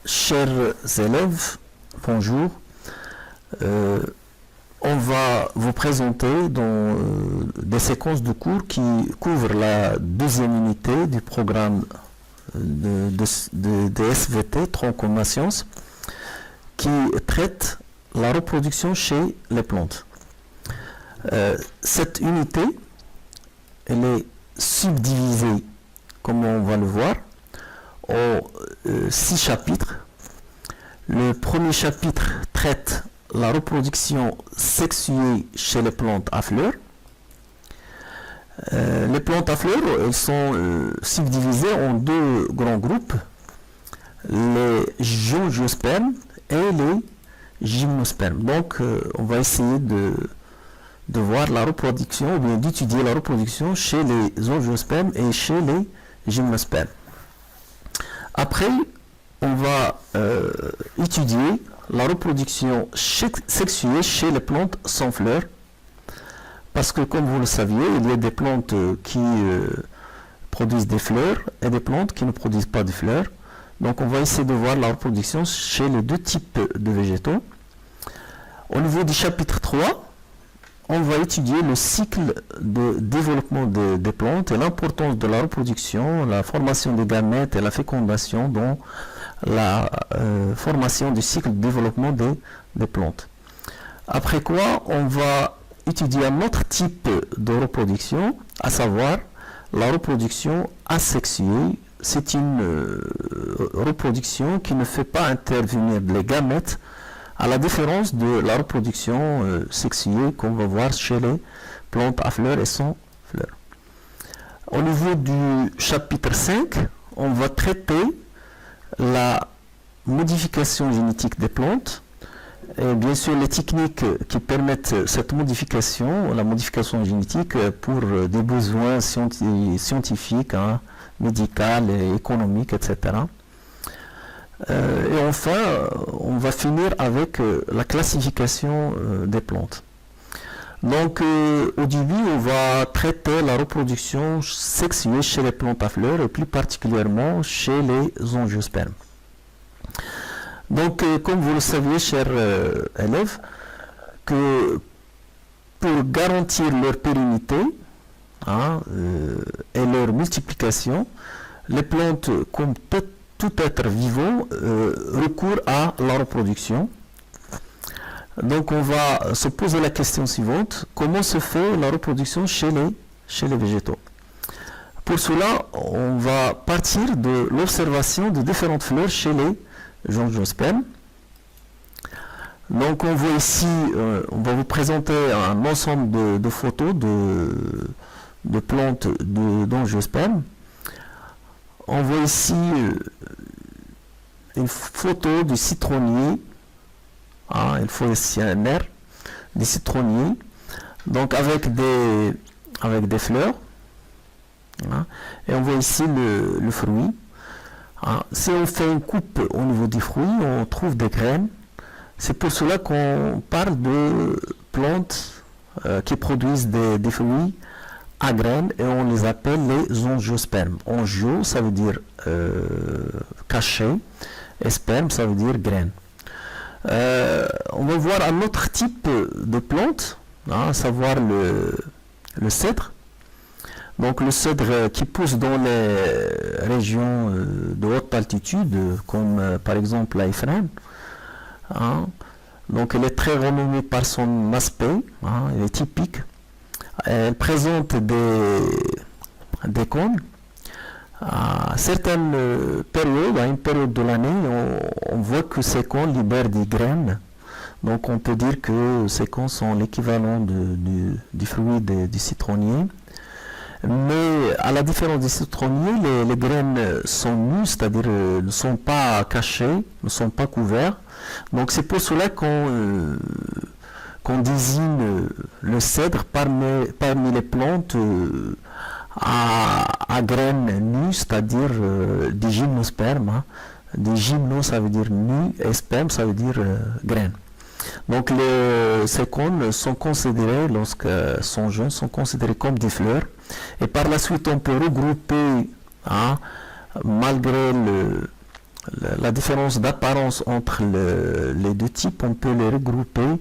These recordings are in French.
Chers élèves, bonjour. On va vous présenter des séquences de cours qui couvrent la deuxième unité du programme de SVT, tronc commun sciences, qui traite la reproduction chez les plantes. Cette unité, elle est subdivisée, comme on va le voir, en 6 chapitres. Le premier chapitre traite la reproduction sexuée chez les plantes à fleurs. Les plantes à fleurs, elles sont subdivisées en deux grands groupes, les gingiospermes et les gymnospermes. Donc, on va essayer de voir la reproduction, ou bien d'étudier la reproduction chez les angiospermes et chez les gymnospermes. Après, on va étudier la reproduction sexuée chez les plantes sans fleurs, parce que comme vous le saviez, il y a des plantes qui produisent des fleurs et des plantes qui ne produisent pas de fleurs. Donc on va essayer de voir la reproduction chez les deux types de végétaux. Au niveau du chapitre 3, on va étudier le cycle de développement des plantes et l'importance de la reproduction, la formation des gamètes et la fécondation dans la formation du cycle de développement des plantes. Après quoi, on va étudier un autre type de reproduction, à savoir la reproduction asexuée. C'est une reproduction qui ne fait pas intervenir les gamètes, à la différence de la reproduction sexuée qu'on va voir chez les plantes à fleurs et sans fleurs. Au niveau du chapitre 5, on va traiter la modification génétique des plantes et bien sûr les techniques qui permettent cette modification, la modification génétique pour des besoins scientifiques, médicaux, économiques, etc. Et enfin, on va finir avec la classification des plantes. Donc, au début, on va traiter la reproduction sexuée chez les plantes à fleurs et plus particulièrement chez les angiospermes. Donc, comme vous le saviez, chers élèves, que pour garantir leur pérennité et leur multiplication, les plantes, comme tout être vivant, recourt à la reproduction. Donc on va se poser la question suivante: comment se fait la reproduction chez les végétaux? Pour cela, on va partir de l'observation de différentes fleurs chez les gingiospermes. Donc on voit ici, on va vous présenter un ensemble de photos de plantes d'angiospermes. On voit ici une photo du citronnier. Il faut ici un air des citronniers, donc avec des fleurs. Et on voit ici le fruit. Si on fait une coupe au niveau du fruit, on trouve des graines. C'est pour cela qu'on parle de plantes qui produisent des fruits à graines et on les appelle les angiospermes. Angio, ça veut dire caché, et sperme, ça veut dire graines. On va voir un autre type de plante, à savoir le cèdre. Donc le cèdre qui pousse dans les régions de haute altitude, comme par exemple la Ephraim. Donc elle est très renommée par son aspect, elle est typique. Elle présente des cônes. À certaines périodes, à une période de l'année, on voit que ces cônes libèrent des graines. Donc on peut dire que ces cônes sont l'équivalent du fruit du citronnier. Mais à la différence du citronnier, les graines sont nues, c'est-à-dire ne sont pas cachées, ne sont pas couvertes. Donc c'est pour cela qu'on désigne le cèdre parmi les plantes à graines nues, c'est-à-dire des gymnospermes. Des gymnos, ça veut dire nu, et sperme, ça veut dire graines. Donc ces cônes sont considérés, lorsqu'ils sont jeunes, sont considérés comme des fleurs. Et par la suite, on peut regrouper, malgré la différence d'apparence entre les deux types, on peut les regrouper.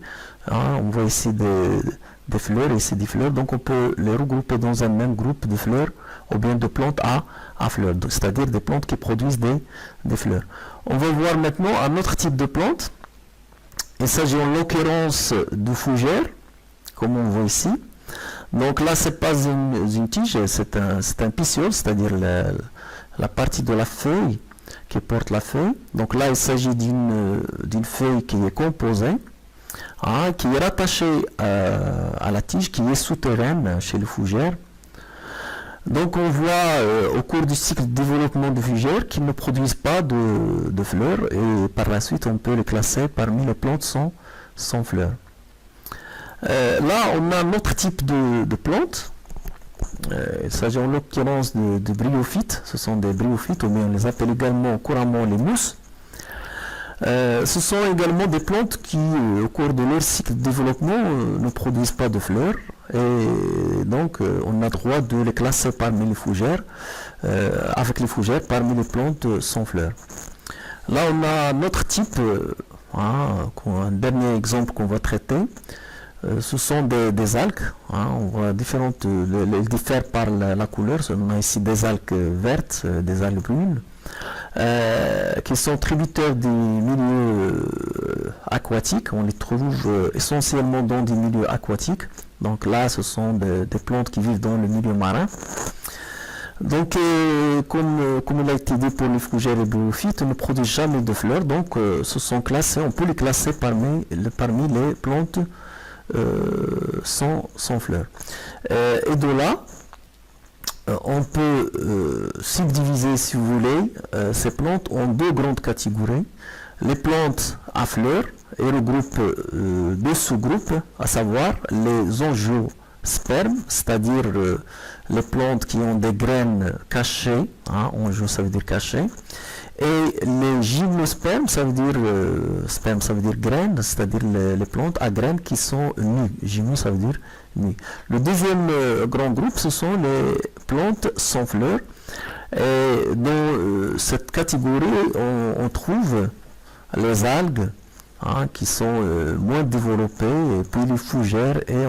Hein, on voit ici des fleurs, ici des fleurs, donc on peut les regrouper dans un même groupe de fleurs ou bien de plantes à fleurs, c'est-à-dire des plantes qui produisent des fleurs. On va voir maintenant un autre type de plante. Il s'agit en l'occurrence de fougères, comme on voit ici. Donc là, c'est pas une tige, c'est un pétiole, c'est-à-dire la partie de la feuille qui porte la feuille. Donc là, il s'agit d'une feuille qui est composée, hein, qui est rattachée à la tige, qui est souterraine chez les fougères. Donc on voit au cours du cycle de développement de fougères qu'ils ne produisent pas de fleurs, et par la suite on peut les classer parmi les plantes sans fleurs. Là on a un autre type de plantes. Il s'agit en l'occurrence de bryophytes. Ce sont des bryophytes, ou bien on les appelle également couramment les mousses. Ce sont également des plantes qui, au cours de leur cycle de développement, ne produisent pas de fleurs, et donc on a droit de les classer parmi les fougères, avec les fougères parmi les plantes sans fleurs. Là on a un autre type, un dernier exemple qu'on va traiter. Ce sont des algues, hein, on voit différentes, elles diffèrent par la couleur. On a ici des algues vertes, des algues brunes, qui sont tributaires des milieux aquatiques. On les trouve essentiellement dans des milieux aquatiques. Donc là, ce sont des plantes qui vivent dans le milieu marin. Donc, comme il a été dit pour les fougères et bryophytes, ne produisent jamais de fleurs. Donc, ce sont classés, on peut les classer parmi les plantes sans fleurs. Et de là, on peut subdiviser, si vous voulez, ces plantes en deux grandes catégories. Les plantes à fleurs, et regroupe deux sous-groupes, à savoir les angiospermes, c'est-à-dire les plantes qui ont des graines cachées, hein, angio ça veut dire caché, et les gymnospermes, ça veut dire sperme, ça veut dire graines, c'est-à-dire les plantes à graines qui sont nues. Gymno, ça veut dire nu. Le deuxième grand groupe, ce sont les plantes sans fleurs. Et dans cette catégorie, on trouve les algues, hein, qui sont moins développées, et puis les fougères et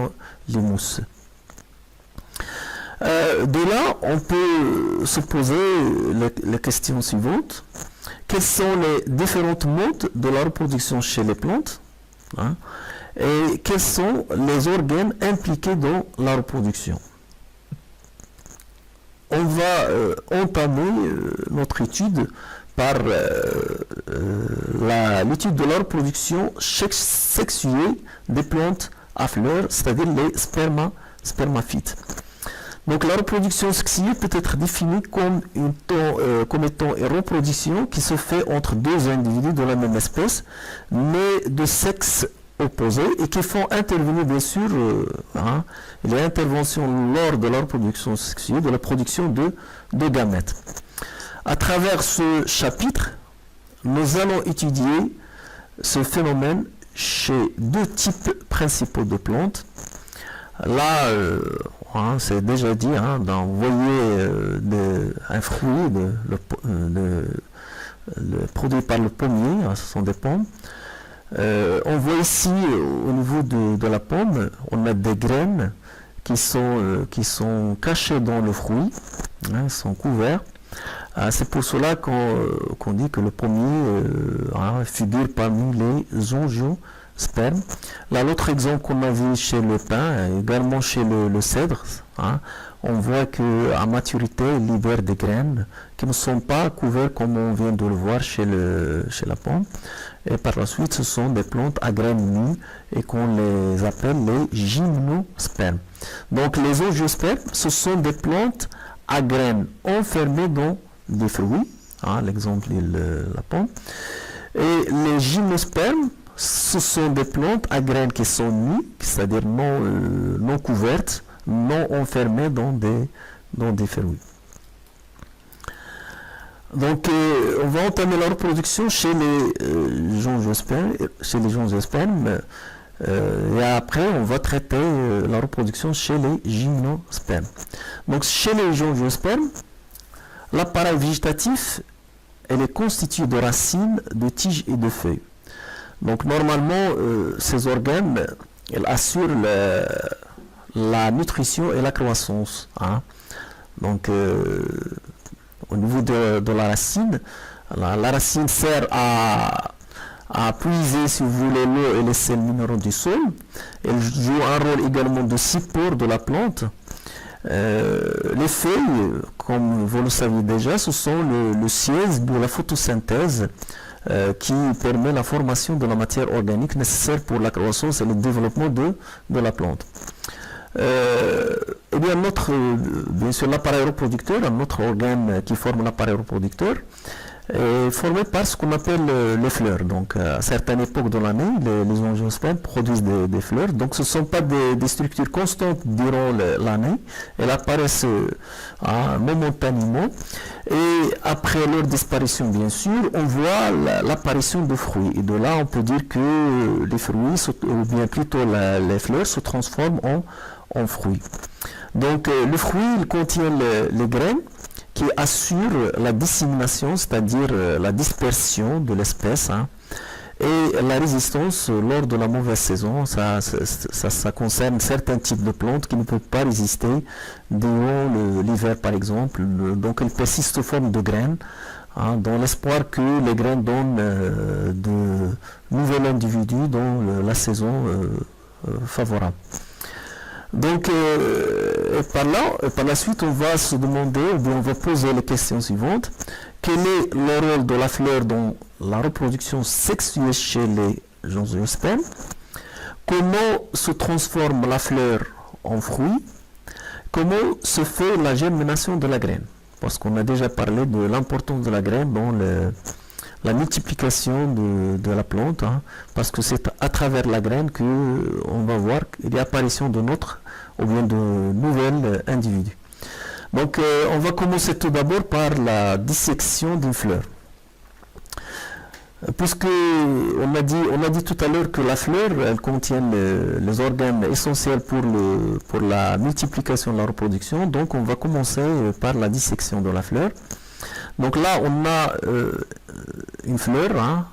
les mousses. De là, on peut se poser les questions suivantes. Quels sont les différents modes de la reproduction chez les plantes, hein, et quels sont les organes impliqués dans la reproduction? On va entamer notre étude par l'étude de la reproduction sexuée des plantes à fleurs, c'est-à-dire les spermaphytes. Donc la reproduction sexuée peut être définie comme étant une reproduction qui se fait entre deux individus de la même espèce, mais de sexe opposé, et qui font intervenir bien sûr les interventions lors de la reproduction sexuée, de la production de gamètes. À travers ce chapitre, nous allons étudier ce phénomène chez deux types principaux de plantes. Là, c'est déjà dit, d'envoyer un fruit produit par le pommier, ce sont des pommes. On voit ici, au niveau de la pomme, on a des graines qui sont cachées dans le fruit, sont couverts. C'est pour cela qu'on dit que le pommier figure parmi les angiospermes. Là, l'autre exemple qu'on a vu chez le pin, également chez le cèdre, on voit qu'à maturité, il libère des graines qui ne sont pas couvertes comme on vient de le voir chez la pomme. Et par la suite, ce sont des plantes à graines nues et qu'on les appelle les gymnospermes. Donc les angiospermes, ce sont des plantes à graines enfermées dans des fruits, l'exemple de la pomme. Et les gymnospermes, ce sont des plantes à graines qui sont nues, c'est-à-dire non couvertes, non enfermées dans des fruits. Donc, on va entamer la reproduction chez les angiospermes, et après, on va traiter la reproduction chez les gymnospermes. Donc, chez les angiospermes, l'appareil végétatif elle est constituée de racines, de tiges et de feuilles. Donc normalement, ces organes, elles assurent la nutrition et la croissance. Hein. Donc au niveau de la racine, la racine sert à puiser, si vous voulez, l'eau et les sels minéraux du sol. Elle joue un rôle également de support de la plante. Les feuilles, comme vous le savez déjà, ce sont le siège de la photosynthèse qui permet la formation de la matière organique nécessaire pour la croissance et le développement de la plante. Eh bien, bien sûr, l'appareil reproducteur, un autre organe qui forme l'appareil reproducteur, est formé par ce qu'on appelle les fleurs. Donc, à certaines époques de l'année, les angiospermes produisent des fleurs. Donc, ce ne sont pas des structures constantes durant l'année. Elles apparaissent momentanément. Et après leur disparition, bien sûr, on voit l'apparition de fruits. Et de là, on peut dire que les fruits, ou bien plutôt les fleurs, se transforment en fruits. Donc, le fruit, il contient les graines qui assurent la dissémination, c'est-à-dire la dispersion de l'espèce, hein, et la résistance lors de la mauvaise saison. Ça concerne certains types de plantes qui ne peuvent pas résister durant l'hiver, par exemple. Donc, elles persistent sous forme de graines, hein, dans l'espoir que les graines donnent de nouveaux individus dans la saison favorable. Donc, par la suite, on va se demander, ou bien on va poser les questions suivantes. Quel est le rôle de la fleur dans la reproduction sexuelle chez les angiospermes? Comment se transforme la fleur en fruit? Comment se fait la germination de la graine? Parce qu'on a déjà parlé de l'importance de la graine dans la multiplication de la plante, hein, parce que c'est à travers la graine qu'on va voir l'apparition de ou bien de nouvelles individus. Donc on va commencer tout d'abord par la dissection d'une fleur. Puisque on a dit tout à l'heure que la fleur, elle contient les organes essentiels pour la multiplication et la reproduction, donc on va commencer par la dissection de la fleur. Donc là, on a une fleur, hein,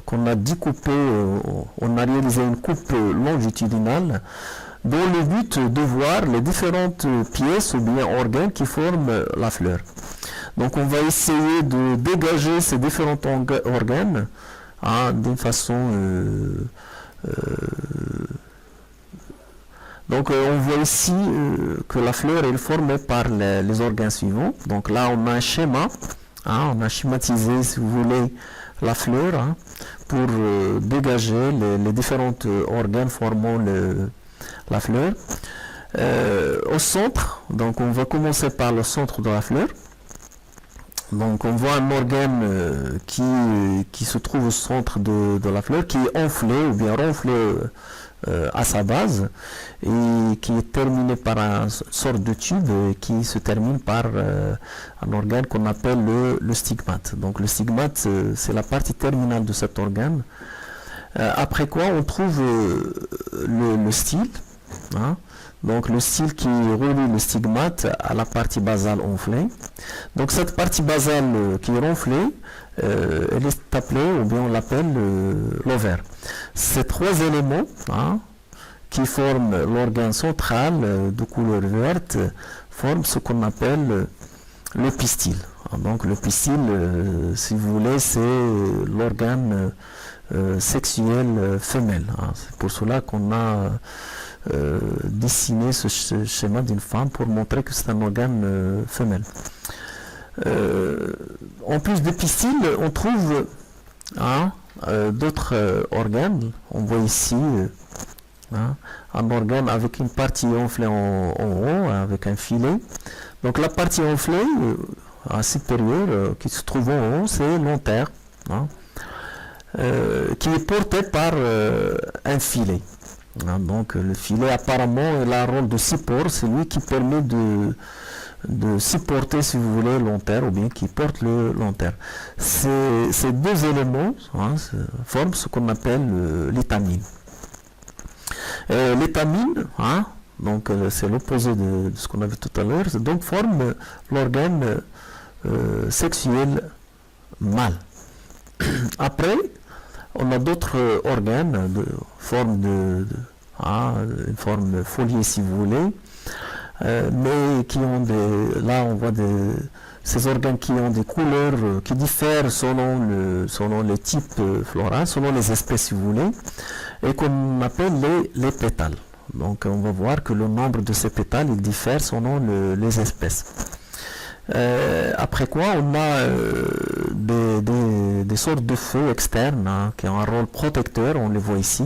qu'on a découpée, on a réalisé une coupe longitudinale dans le but de voir les différentes pièces ou bien organes qui forment la fleur. Donc on va essayer de dégager ces différents organes, hein, d'une façon... Donc on voit ici que la fleur est formée par les organes suivants. Donc là on a un schéma, hein, on a schématisé, si vous voulez, la fleur, hein, pour dégager les différents organes formant la fleur. Au centre, donc on va commencer par le centre de la fleur. Donc on voit un organe qui se trouve au centre de la fleur, qui est enflé ou bien renflé à sa base et qui est terminé par une sorte de tube qui se termine par un organe qu'on appelle le stigmate. Donc le stigmate, c'est la partie terminale de cet organe. Après quoi on trouve le style, hein. Donc le style qui relie le stigmate à la partie basale enflée. Donc cette partie basale qui est renflée, elle est appelée, ou bien on l'appelle l'ovaire. Ces trois éléments, hein, qui forment l'organe central de couleur verte forment ce qu'on appelle le pistil. Donc le pistil, si vous voulez, c'est l'organe sexuel femelle. Hein. C'est pour cela qu'on a dessiner ce schéma d'une femme pour montrer que c'est un organe femelle. En plus des pistils, on trouve d'autres organes. On voit ici un organe avec une partie enflée en haut, avec un filet. Donc la partie enflée supérieure qui se trouve en haut, c'est l'antère, hein, qui est porté par un filet. Donc le filet apparemment il a un rôle de support, c'est lui qui permet de supporter, si vous voulez, l'antère, ou bien qui porte l'antère. Ces deux éléments, hein, forment ce qu'on appelle l'étamine. L'étamine, hein, donc c'est l'opposé de ce qu'on a vu tout à l'heure, donc forme l'organe sexuel mâle. Après, on a d'autres organes de forme une forme foliée si vous voulez, mais qui ont là on voit ces organes qui ont des couleurs qui diffèrent selon les types floraux, selon les espèces si vous voulez, et qu'on appelle les pétales. Donc on va voir que le nombre de ces pétales il diffère selon les espèces. Après quoi, on a des sortes de feux externes qui ont un rôle protecteur, on les voit ici.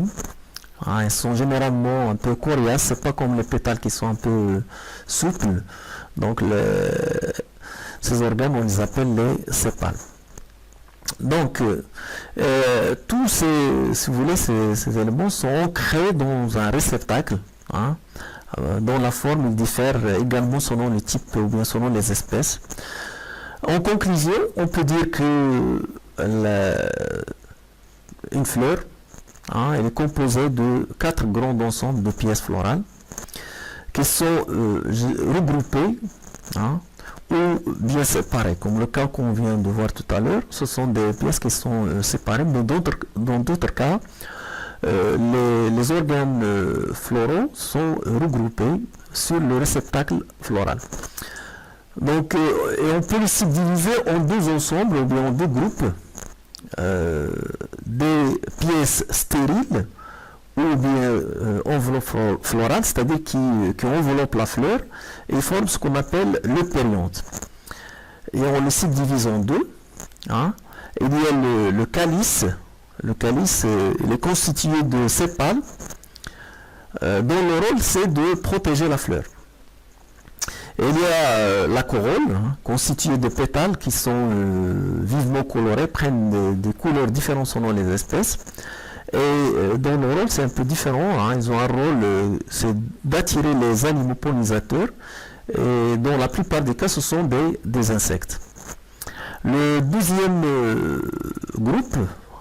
Ils sont généralement un peu coriaces, c'est pas comme les pétales qui sont un peu souples. Donc ces organes, on les appelle les sépales. Donc tous si vous voulez, ces éléments sont ancrés dans un réceptacle, dont la forme il diffère également selon le type ou bien selon les espèces. En conclusion, on peut dire que une fleur, elle est composée de 4 grands ensembles de pièces florales qui sont regroupées ou bien séparées, comme le cas qu'on vient de voir tout à l'heure. Ce sont des pièces qui sont séparées, mais dans d'autres cas, les organes floraux sont regroupés sur le réceptacle floral. Donc, et on peut les subdiviser en deux ensembles, ou bien en deux groupes, des pièces stériles ou bien enveloppe florale, c'est-à-dire qui enveloppent la fleur et forment ce qu'on appelle le périanthe. Et on les subdivise en deux. Il y a le calice. Le calice il est constitué de sépales dont le rôle c'est de protéger la fleur. Et il y a la corolle, constituée de pétales qui sont vivement colorés, prennent des couleurs différentes selon les espèces. Et dont le rôle c'est un peu différent. Ils ont un rôle, c'est d'attirer les animaux pollinisateurs, et dans la plupart des cas ce sont des insectes. Le deuxième groupe,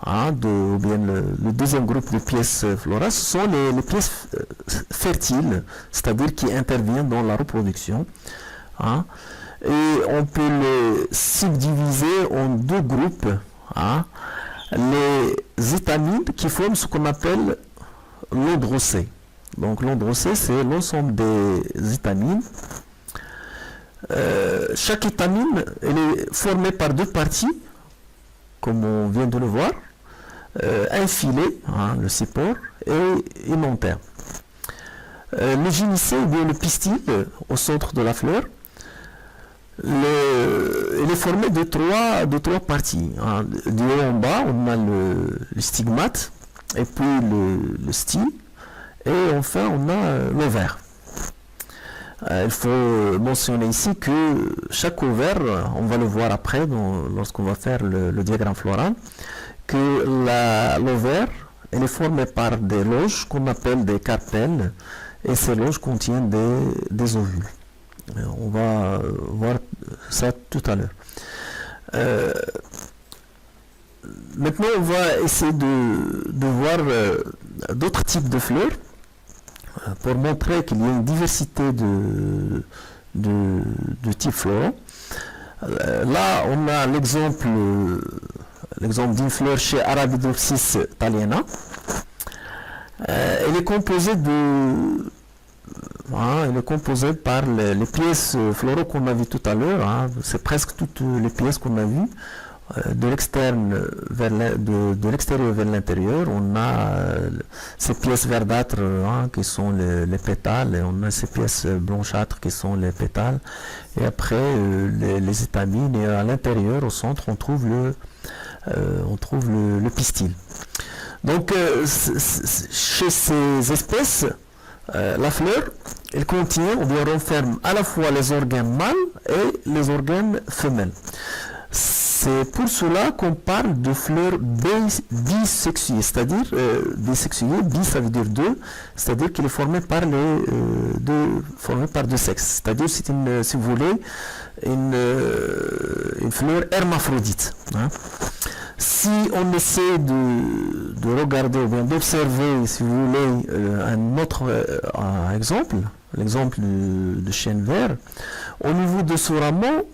le deuxième groupe de pièces florales, ce sont les pièces fertiles, c'est-à-dire qui interviennent dans la reproduction. Et on peut les subdiviser en deux groupes. Les étamines qui forment ce qu'on appelle l'androcée. Donc l'androcée, c'est l'ensemble des étamines. Chaque étamine elle est formée par deux parties, comme on vient de le voir, un filet, le support, et une antenne. Le gynicée ou bien le pistil au centre de la fleur, il est formé de trois parties. Du haut en bas, on a le stigmate, et puis le style, et enfin on a l'ovaire. Il faut mentionner ici que chaque ovaire, on va le voir après lorsqu'on va faire le diagramme floral, que l'ovaire elle est formée par des loges qu'on appelle des carpelles, et ces loges contiennent des ovules. On va voir ça tout à l'heure. Maintenant, on va essayer de voir d'autres types de fleurs pour montrer qu'il y a une diversité de types floraux. Là, on a l'exemple d'une fleur chez Arabidopsis thaliana. Elle est composée par les pièces floraux qu'on a vues tout à l'heure. C'est presque toutes les pièces qu'on a vues. De l'extérieur vers l'intérieur, on a ces pièces verdâtres qui sont les pétales, et on a ces pièces blanchâtres qui sont les pétales, et après les étamines, et à l'intérieur, au centre, on trouve le pistil. Donc chez ces espèces, la fleur, elle contient ou bien renferme à la fois les organes mâles et les organes femelles. C'est pour cela qu'on parle de fleurs bisexuées, c'est-à-dire bisexuées, bis ça veut dire deux, c'est-à-dire qu'elle est formée par deux sexes, c'est-à-dire c'est si vous voulez une fleur hermaphrodite. Si on essaie de regarder ou bien d'observer, si vous voulez, un autre exemple, l'exemple de chêne vert, au niveau de ce rameau,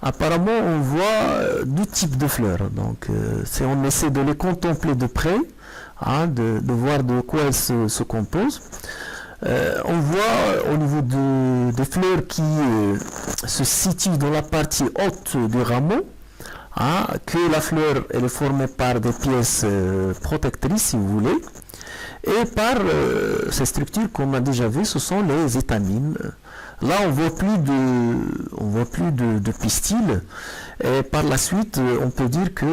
apparemment on voit deux types de fleurs. Donc si on essaie de les contempler de près, hein, de voir de quoi elles se composent, on voit au niveau des fleurs qui se situent dans la partie haute du rameau, hein, que la fleur elle est formée par des pièces protectrices, si vous voulez, et par ces structures qu'on a déjà vues, ce sont les étamines. Là on voit plus de pistils, et par la suite on peut dire que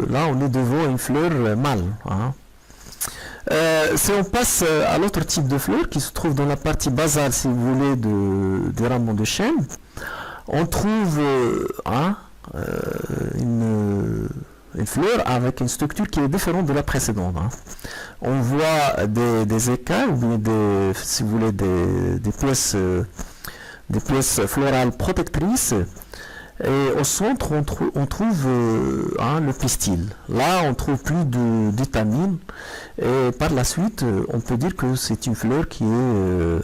là on est devant une fleur mâle, hein. Si on passe à l'autre type de fleur qui se trouve dans la partie basale, si vous voulez, du rameau de chêne, on trouve une fleur avec une structure qui est différente de la précédente, hein. On voit des écailles, ou bien si vous voulez, des pièces florales protectrices. Et au centre, on trouve le pistil. Là, on trouve plus d'étamine. Et par la suite, on peut dire que c'est une fleur qui est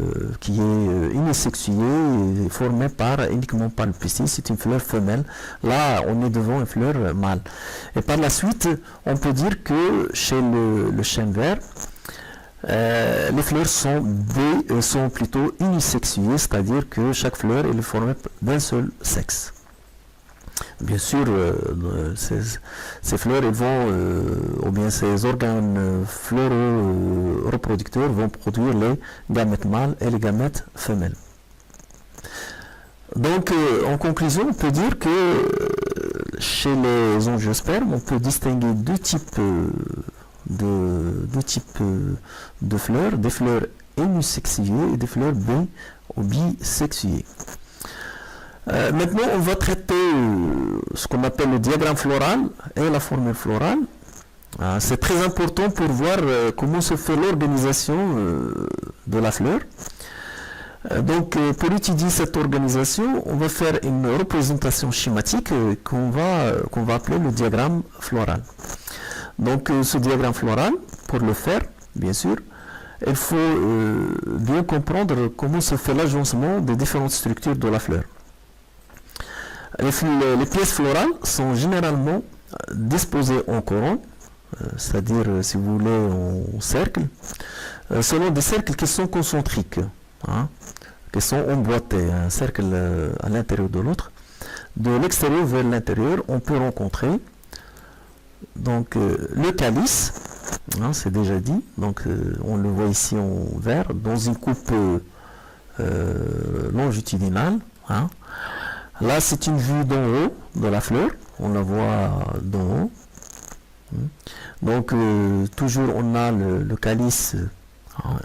unisexuée, formée uniquement par le pistil. C'est une fleur femelle. Là, on est devant une fleur mâle. Et par la suite, on peut dire que chez le chêne vert, les fleurs sont plutôt unisexuées, c'est-à-dire que chaque fleur est formée d'un seul sexe. Bien sûr, ces fleurs ou bien ces organes floraux reproducteurs vont produire les gamètes mâles et les gamètes femelles. Donc, en conclusion, on peut dire que chez les angiospermes, on peut distinguer deux types de fleurs, des fleurs unisexuées et des fleurs bisexuées. Maintenant, on va traiter ce qu'on appelle le diagramme floral et la formule florale. C'est très important pour voir comment se fait l'organisation de la fleur. Donc, pour étudier cette organisation, on va faire une représentation schématique qu'on va appeler le diagramme floral. Donc, ce diagramme floral, pour le faire, bien sûr, il faut bien comprendre comment se fait l'agencement des différentes structures de la fleur. Les pièces florales sont généralement disposées en couronne, c'est-à-dire, si vous voulez, en cercle, selon des cercles qui sont concentriques, hein, qui sont emboîtés, un cercle à l'intérieur de l'autre. De l'extérieur vers l'intérieur, on peut rencontrer donc le calice, hein, c'est déjà dit, donc on le voit ici en vert, dans une coupe longitudinale, hein. Là, c'est une vue d'en haut de la fleur. On la voit d'en haut. Donc, toujours, on a le calice.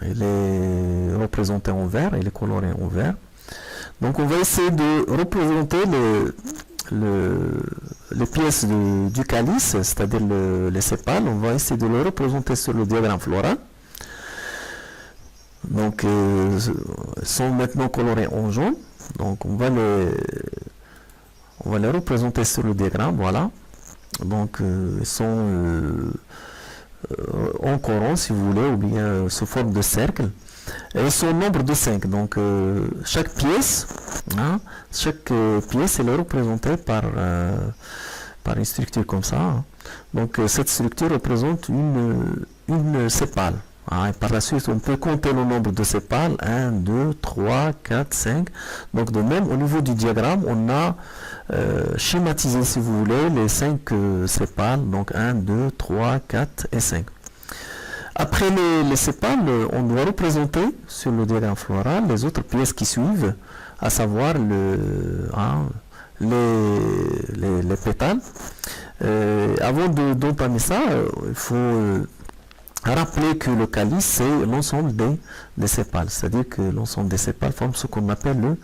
Il est représenté en vert. Il est coloré en vert. Donc, on va essayer de représenter les pièces du calice, c'est-à-dire les sépales. On va essayer de les représenter sur le diagramme floral. Donc, ils sont maintenant colorés en jaune. Donc, on va les représenter sur le diagramme, voilà. Donc, ils sont en coron, si vous voulez, ou bien sous forme de cercle. Et ils sont au nombre de 5. Donc, chaque pièce, elle est représentée par une structure comme ça, hein. Donc, cette structure représente une sépale. Et par la suite, on peut compter le nombre de sépales, 1, 2, 3, 4, 5. Donc, de même, au niveau du diagramme, on a schématisé, si vous voulez, les 5 sépales. Donc, 1, 2, 3, 4 et 5. Après les sépales, on doit représenter sur le diagramme floral les autres pièces qui suivent, à savoir les pétales. Avant d'entamer ça, il faut rappeler que le calice, c'est l'ensemble des sépales, c'est-à-dire que l'ensemble des sépales forme ce qu'on appelle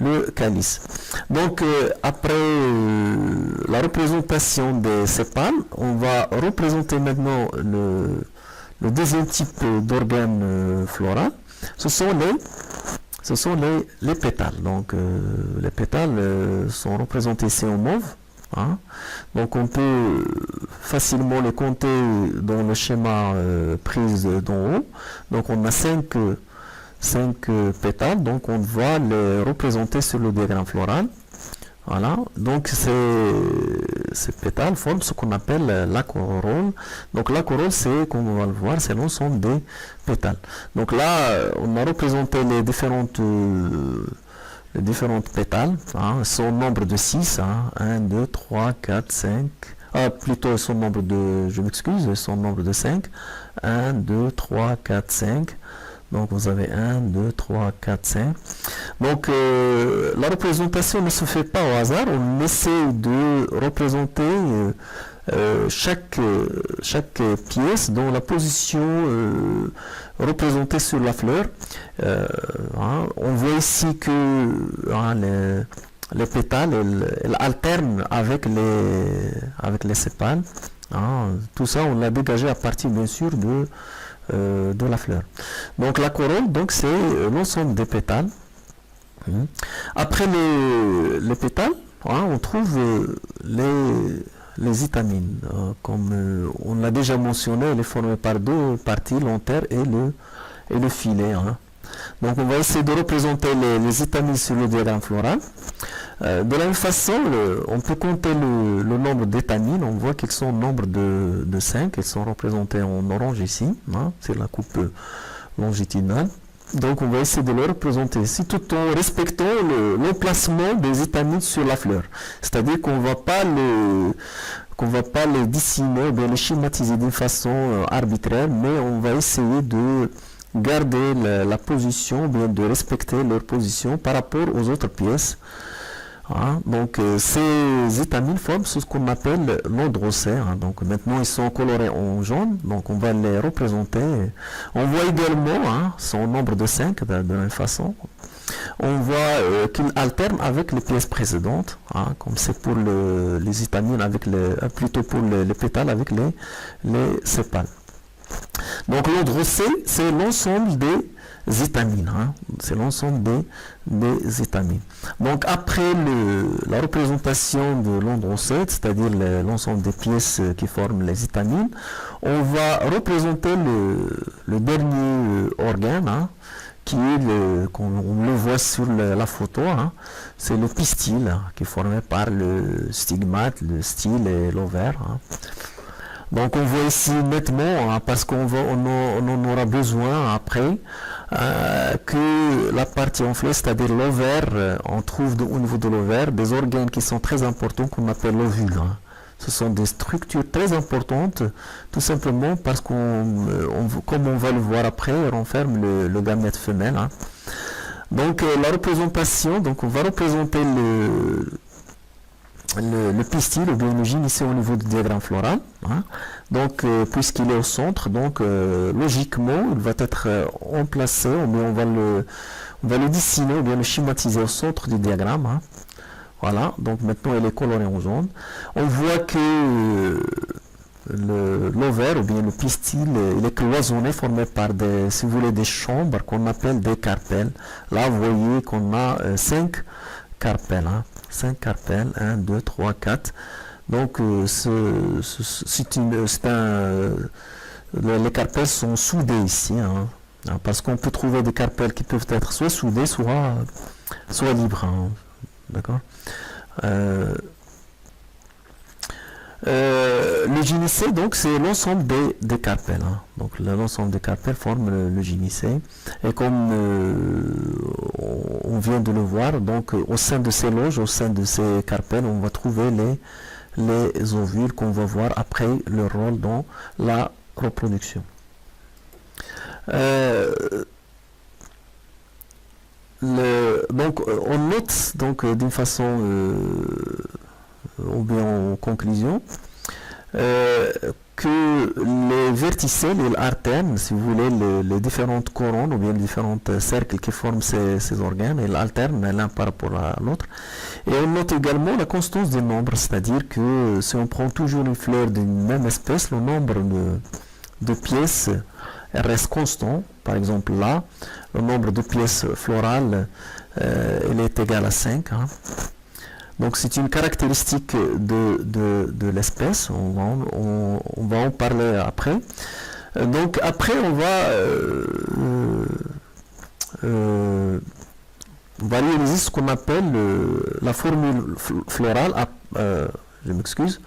le calice. Donc, après la représentation des sépales, on va représenter maintenant le deuxième type d'organe floral. Ce sont les pétales. Donc, les pétales sont représentés ici en mauve. Hein. Donc on peut facilement les compter dans le schéma prise d'en haut. Donc on a 5 pétales, donc on va les représenter sur le diagramme floral. Voilà, donc ces pétales forment ce qu'on appelle la corolle. Donc la corolle, c'est, comme on va le voir, c'est l'ensemble des pétales. Donc là, on a représenté les différentes pétales, hein, son nombre de 6, hein, 1, 2, 3, 4, 5, plutôt son nombre de, je m'excuse, son nombre de 5, 1, 2, 3, 4, 5. Donc vous avez 1, 2, 3, 4, 5. Donc la représentation ne se fait pas au hasard. On essaie de représenter chaque pièce dans la position représentée sur la fleur. Hein, on voit ici que les pétales elles alternent avec les sépales. Hein, tout ça, on l'a dégagé à partir bien sûr de la fleur. Donc la corolle, donc c'est l'ensemble des pétales. Après les pétales, hein, on trouve les étamines. Comme on l'a déjà mentionné, elle est formée par deux parties, l'antère et le filet. Hein. Donc on va essayer de représenter les étamines sur le diagramme floral. De la même façon, on peut compter le nombre d'étamines. On voit qu'elles sont au nombre de 5. Elles sont représentées en orange ici. Hein, c'est la coupe longitudinale. Donc on va essayer de le représenter ici tout en respectant l'emplacement des étamines sur la fleur. C'est-à-dire qu'on ne va pas les dessiner ou bien les schématiser d'une façon arbitraire, mais on va essayer de garder la position, ou bien de respecter leur position par rapport aux autres pièces. Hein, donc ces étamines forment ce qu'on appelle l'androcée. Hein, donc maintenant ils sont colorés en jaune, donc on va les représenter. On voit également hein, son nombre de 5 de la même façon. On voit qu'ils alternent avec les pièces précédentes, hein, comme c'est pour les étamines avec plutôt pour les pétales avec les sépales. Donc l'androcée, c'est l'ensemble des étamines. Hein. C'est l'ensemble des étamines. Donc après la représentation de l'androcée, c'est-à-dire l'ensemble des pièces qui forment les étamines, on va représenter le dernier organe, hein, qui est on le voit sur la photo, hein. C'est le pistil, hein, qui est formé par le stigmate, le style et l'ovaire. Hein. Donc on voit ici nettement, hein, parce qu'on en aura besoin après, que la partie enflée, c'est-à-dire l'ovaire, on trouve au niveau de l'ovaire des organes qui sont très importants qu'on appelle l'ovule. Hein. Ce sont des structures très importantes, tout simplement parce comme on va le voir après, renferme le gamète femelle. Hein. Donc la représentation, donc on va représenter le pistil ou bien le gynécée au niveau du diagramme floral. Hein. Donc puisqu'il est au centre, donc logiquement il va être emplacé, ou bien on va le dessiner ou bien le schématiser au centre du diagramme. Hein. Voilà, donc maintenant elle est colorée en jaune. On voit que l'ovaire ou bien le pistil, il est cloisonné, formé par si vous voulez, des chambres qu'on appelle des carpelles. Là vous voyez qu'on a 5 carpelles. Hein. 5 carpelles, 1, 2, 3, 4. Donc les carpelles sont soudées ici, hein, parce qu'on peut trouver des carpelles qui peuvent être soit soudées, soit libres. Hein, d'accord. Le gynécée, donc c'est l'ensemble des carpelles. Hein. Donc l'ensemble des carpelles forme le gynécée. Et comme on vient de le voir, donc au sein de ces loges, au sein de ces carpelles, on va trouver les ovules qu'on va voir après leur rôle dans la reproduction. Donc on note donc d'une façon ou bien en conclusion que les verticelles et l'artère, si vous voulez, les différentes couronnes ou bien les différents cercles qui forment ces organes, elles alternent l'un par rapport à l'autre. Et on note également la constance des nombres, c'est-à-dire que si on prend toujours une fleur d'une même espèce, le nombre de pièces reste constant. Par exemple là, le nombre de pièces florales il est égal à 5. Hein. Donc c'est une caractéristique de l'espèce, on va en parler après. Donc après on va on va réaliser ce qu'on appelle la formule florale. Je m'excuse.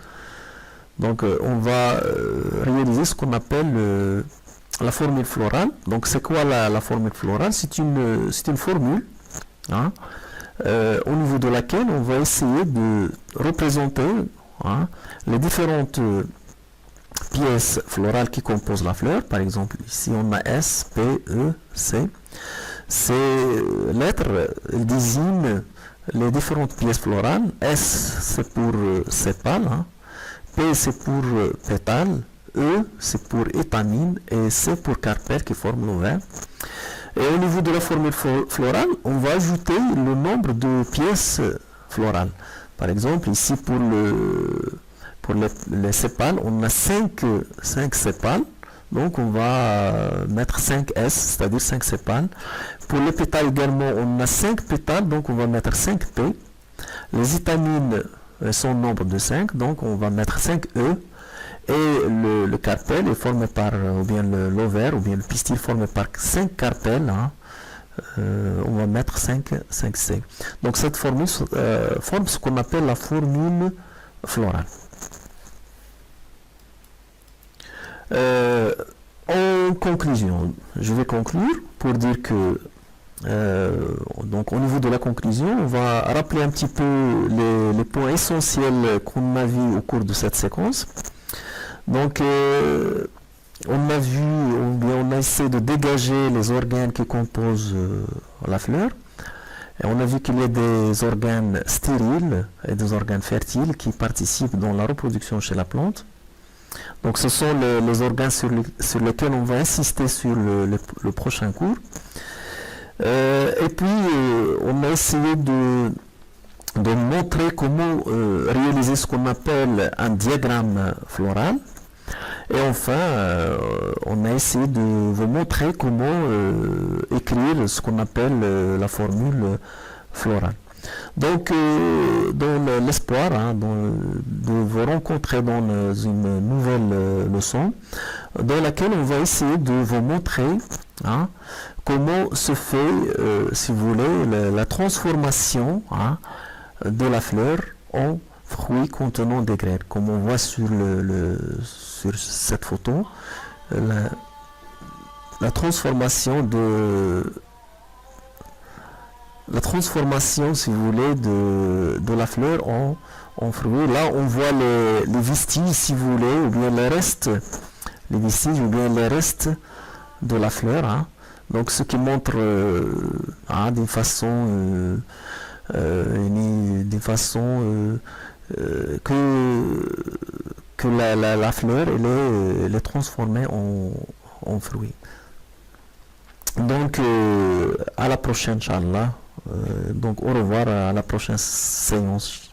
Donc, on va réaliser ce qu'on appelle la formule florale. Donc, c'est quoi la formule florale? C'est une formule, hein, au niveau de laquelle on va essayer de représenter, hein, les différentes pièces florales qui composent la fleur. Par exemple, ici on a S, P, E, C. Ces lettres désignent les différentes pièces florales. S, c'est pour sépale, hein. P, c'est pour pétale. E, c'est pour étamine. Et C pour carpelle qui forme l'ovaire. Et au niveau de la formule florale, on va ajouter le nombre de pièces florales. Par exemple, ici pour les sépales, on a 5 sépales. Donc on va mettre 5S, c'est-à-dire 5 sépales. Pour les pétales également, on a 5 pétales, donc on va mettre 5P. Les étamines sont au nombre de 5, donc on va mettre 5E. Et le carpelle est formé par, ou bien l'ovaire, ou bien le pistil formé par 5 carpelles, hein. On va mettre 5C. Donc cette formule forme ce qu'on appelle la formule florale. En conclusion, je vais conclure pour dire que donc au niveau de la conclusion, on va rappeler un petit peu les points essentiels qu'on a vus au cours de cette séquence. Donc on a vu, on a essayé de dégager les organes qui composent la fleur. Et on a vu qu'il y a des organes stériles et des organes fertiles qui participent dans la reproduction chez la plante. Donc ce sont les organes sur lesquels on va insister sur le prochain cours. Et puis on a essayé de montrer comment réaliser ce qu'on appelle un diagramme floral. Et enfin, on a essayé de vous montrer comment écrire ce qu'on appelle la formule florale. Donc, dans l'espoir, hein, de vous rencontrer dans une nouvelle leçon, dans laquelle on va essayer de vous montrer, hein, comment se fait, si vous voulez, la transformation, hein, de la fleur en fruit contenant des graines, comme on voit sur cette photo, la transformation, si vous voulez, de la fleur en fruit. Là, on voit les vestiges, si vous voulez, ou bien les restes, les vestiges, ou bien les restes de la fleur, hein. Donc, ce qui montre, hein, d'une façon que la fleur elle est transformée en fruit. Donc à la prochaine, Inch'Allah. Donc au revoir, à la prochaine séance.